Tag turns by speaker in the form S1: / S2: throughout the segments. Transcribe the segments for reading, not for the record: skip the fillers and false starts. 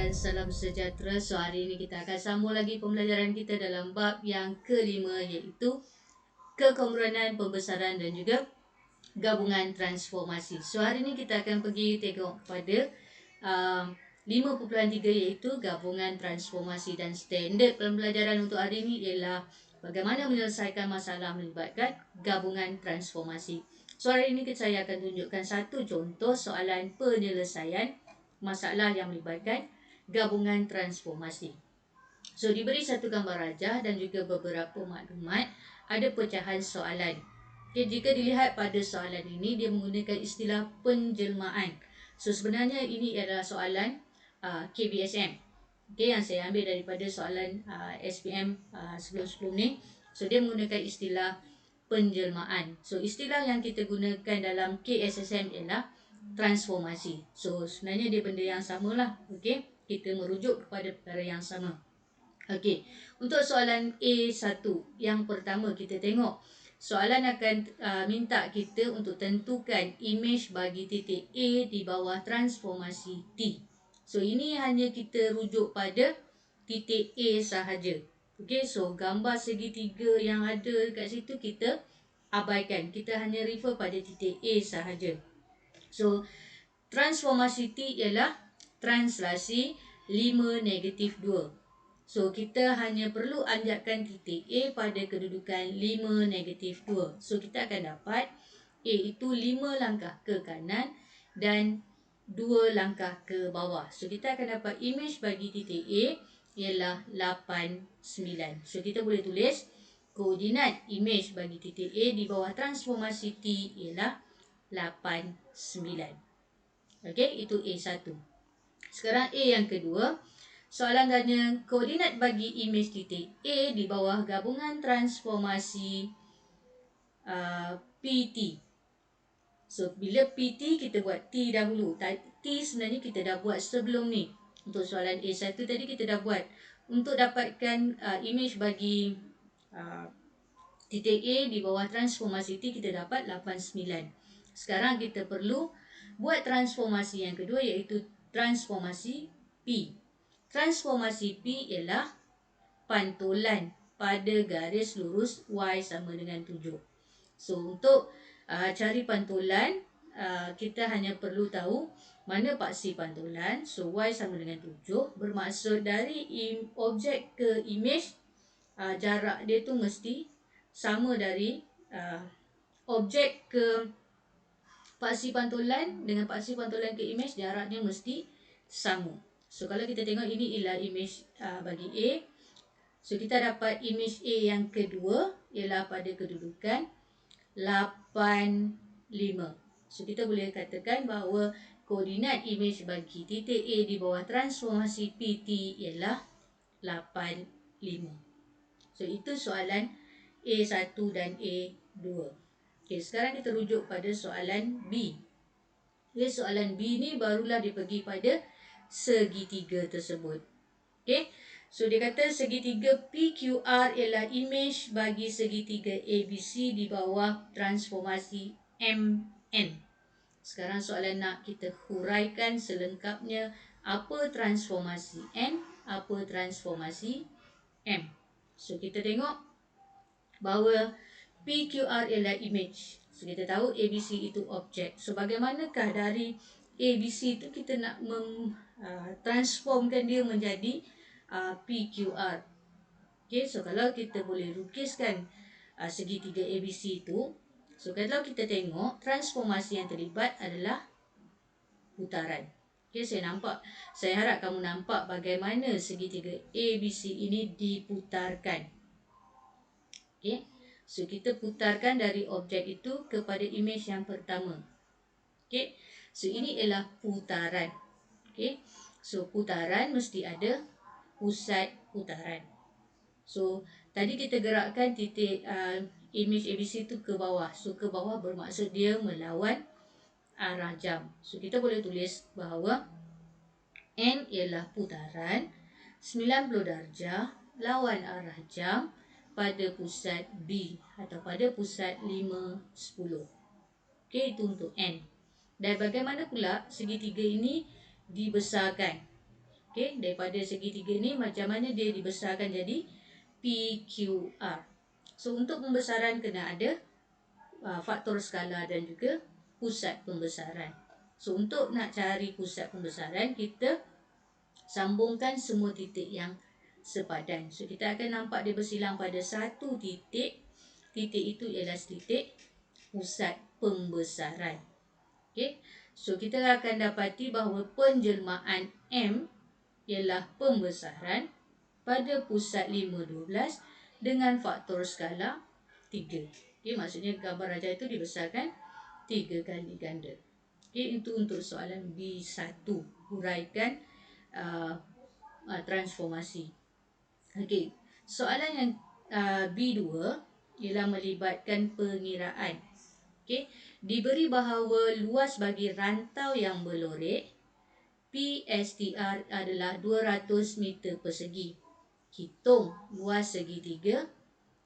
S1: dan salam sejahtera. So hari ini kita akan sambung lagi pembelajaran kita dalam bab yang kelima, iaitu kekomponen pembesaran dan juga gabungan transformasi. So hari ini kita akan pergi tengok kepada 5.3, iaitu gabungan transformasi, dan standard pembelajaran untuk hari ini ialah bagaimana menyelesaikan masalah melibatkan gabungan transformasi. So hari ini saya akan tunjukkan satu contoh soalan penyelesaian masalah yang melibatkan gabungan transformasi. So diberi satu gambar rajah dan juga beberapa maklumat, ada pecahan soalan. Okay, jika dilihat pada soalan ini, dia menggunakan istilah penjelmaan. So sebenarnya ini adalah soalan KBSM, okay, yang saya ambil daripada soalan SPM sebelum-sebelum ni. So dia menggunakan istilah penjelmaan. So istilah yang kita gunakan dalam KSSM ialah transformasi. So sebenarnya dia benda yang sama lah. Okay, kita merujuk kepada perkara yang sama. Okey, untuk soalan A1 yang pertama, kita tengok soalan akan minta kita untuk tentukan imej bagi titik A di bawah transformasi T. So ini hanya kita rujuk pada titik A sahaja. Okey, so gambar segitiga yang ada kat situ kita abaikan. Kita hanya refer pada titik A sahaja. So transformasi T ialah translasi 5 negatif 2. So kita hanya perlu anjakkan titik A pada kedudukan 5 negatif 2. So kita akan dapat A itu 5 langkah ke kanan dan 2 langkah ke bawah. So kita akan dapat imej bagi titik A ialah 8, 9. So kita boleh tulis koordinat imej bagi titik A di bawah transformasi T ialah 8, 9. Okey, itu A1. Sekarang A yang kedua, soalan tanya koordinat bagi imej titik A di bawah gabungan transformasi PT. So bila PT kita buat T dahulu. T sebenarnya kita dah buat sebelum ni. Untuk soalan A1 tadi kita dah buat. Untuk dapatkan imej bagi titik A di bawah transformasi T, kita dapat 8, 9. Sekarang kita perlu buat transformasi yang kedua, iaitu transformasi P. Transformasi P ialah pantulan pada garis lurus Y sama dengan 7. So untuk cari pantulan, kita hanya perlu tahu mana paksi pantulan. So Y sama dengan 7, bermaksud dari objek ke imej, jarak dia tu mesti sama dari objek ke paksi pantulan dengan paksi pantulan ke imej, jaraknya mesti sama. So kalau kita tengok ini ialah imej bagi A. So kita dapat imej A yang kedua ialah pada kedudukan 8, 5. So kita boleh katakan bahawa koordinat imej bagi titik A di bawah transformasi PT ialah 8, 5. So itu soalan A1 dan A2. Okey, sekarang kita rujuk pada soalan B. Okay, soalan B ni barulah dia pergi pada segitiga tersebut. Okey, so dia kata segitiga PQR ialah imej bagi segitiga ABC di bawah transformasi MN. Sekarang soalan nak kita huraikan selengkapnya apa transformasi N, apa transformasi M. So kita tengok bahawa PQR ialah image. So kita tahu ABC itu objek. So bagaimanakah dari ABC itu kita nak transformkan dia menjadi PQR. Okay, so kalau kita boleh lukiskan segitiga ABC itu. So kalau kita tengok transformasi yang terlibat adalah putaran. Okay, saya harap kamu nampak bagaimana segitiga ABC ini diputarkan. Okay. So kita putarkan dari objek itu kepada imej yang pertama. Okey. So ini ialah putaran. Okey. So putaran mesti ada pusat putaran. So tadi kita gerakkan titik imej ABC itu ke bawah. So ke bawah bermaksud dia melawan arah jam. So kita boleh tulis bahawa N ialah putaran 90 darjah lawan arah jam pada pusat B atau pada pusat 5, 10. Okey, itu untuk N. Dan bagaimana pula segitiga ini dibesarkan? Okey, daripada segitiga ni macam mana dia dibesarkan jadi PQR. So untuk pembesaran kena ada faktor skala dan juga pusat pembesaran. So untuk nak cari pusat pembesaran, kita sambungkan semua titik yang sepadan. So kita akan nampak dia bersilang pada satu titik. Titik itu ialah titik pusat pembesaran. Okey. So kita akan dapati bahawa penjelmaan M ialah pembesaran pada pusat 512 dengan faktor skala 3. Okey, maksudnya gambar rajah itu dibesarkan 3 kali ganda. Okey, itu untuk soalan B1, huraikan transformasi. Okey, soalan yang B2 ialah melibatkan pengiraan. Okey, diberi bahawa luas bagi rantau yang berlorek PSTR adalah 200 meter persegi. Hitung luas segitiga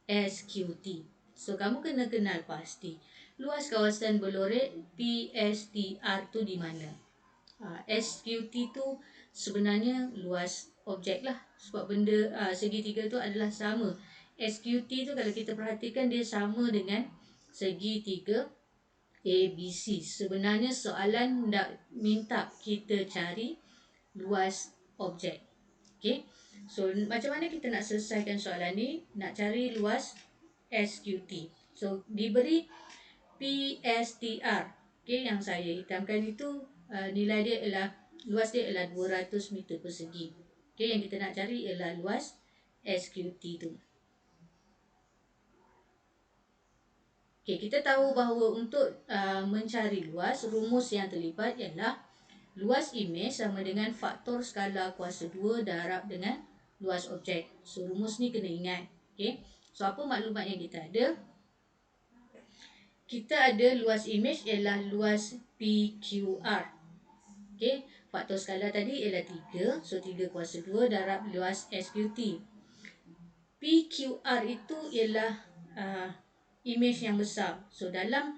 S1: SQT. So kamu kena kenal pasti luas kawasan berlorek PSTR tu di mana. SQT tu sebenarnya luas objek lah, sebab benda segitiga tu adalah sama. SQT tu kalau kita perhatikan dia sama dengan segitiga ABC. Sebenarnya soalan nak minta kita cari luas objek. Okey. So macam mana kita nak selesaikan soalan ni? Nak cari luas SQT. So diberi PSTR. Okey, yang saya hitamkan itu nilai dia ialah luas dia ialah 200 meter persegi. Okey, yang kita nak cari ialah luas SQT tu. Okay, kita tahu bahawa untuk mencari luas, rumus yang terlibat ialah luas imej sama dengan faktor skala kuasa 2 darab dengan luas objek. So, rumus ni kena ingat. Okay. So, apa maklumat yang kita ada? Kita ada luas imej ialah luas PQR. Okay. Faktor skala tadi ialah 3. So, 3 kuasa 2 darab luas SQT. PQR itu ialah imej yang besar. So dalam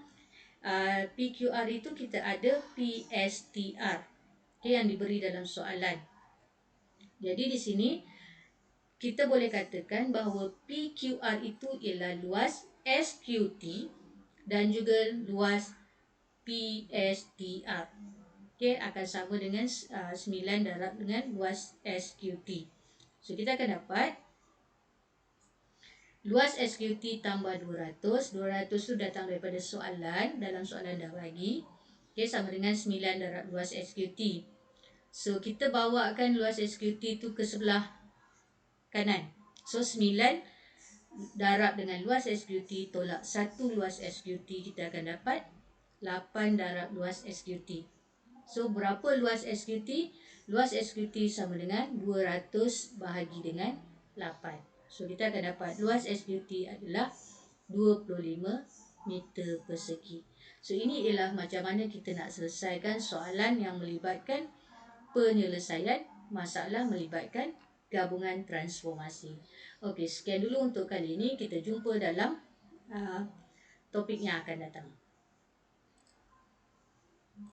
S1: PQR itu kita ada PSTR, okay, yang diberi dalam soalan. Jadi di sini kita boleh katakan bahawa PQR itu ialah luas SQT dan juga luas PSTR. Okay, akan sama dengan 9 darab dengan luas SQT. So kita akan dapat luas SQT tambah 200. 200 tu datang daripada soalan. Dalam soalan dah bagi. Okay, sama dengan 9 darab luas SQT. So, kita bawakan luas SQT tu ke sebelah kanan. So, 9 darab dengan luas SQT tolak 1 luas SQT. Kita akan dapat 8 darab luas SQT. So, berapa luas SQT? Luas SQT sama dengan 200 bahagi dengan 8. So, kita akan dapat luas SQT adalah 25 meter persegi. So, ini ialah macam mana kita nak selesaikan soalan yang melibatkan penyelesaian masalah melibatkan gabungan transformasi. Okey, sekian dulu untuk kali ini. Kita jumpa dalam topik yang akan datang.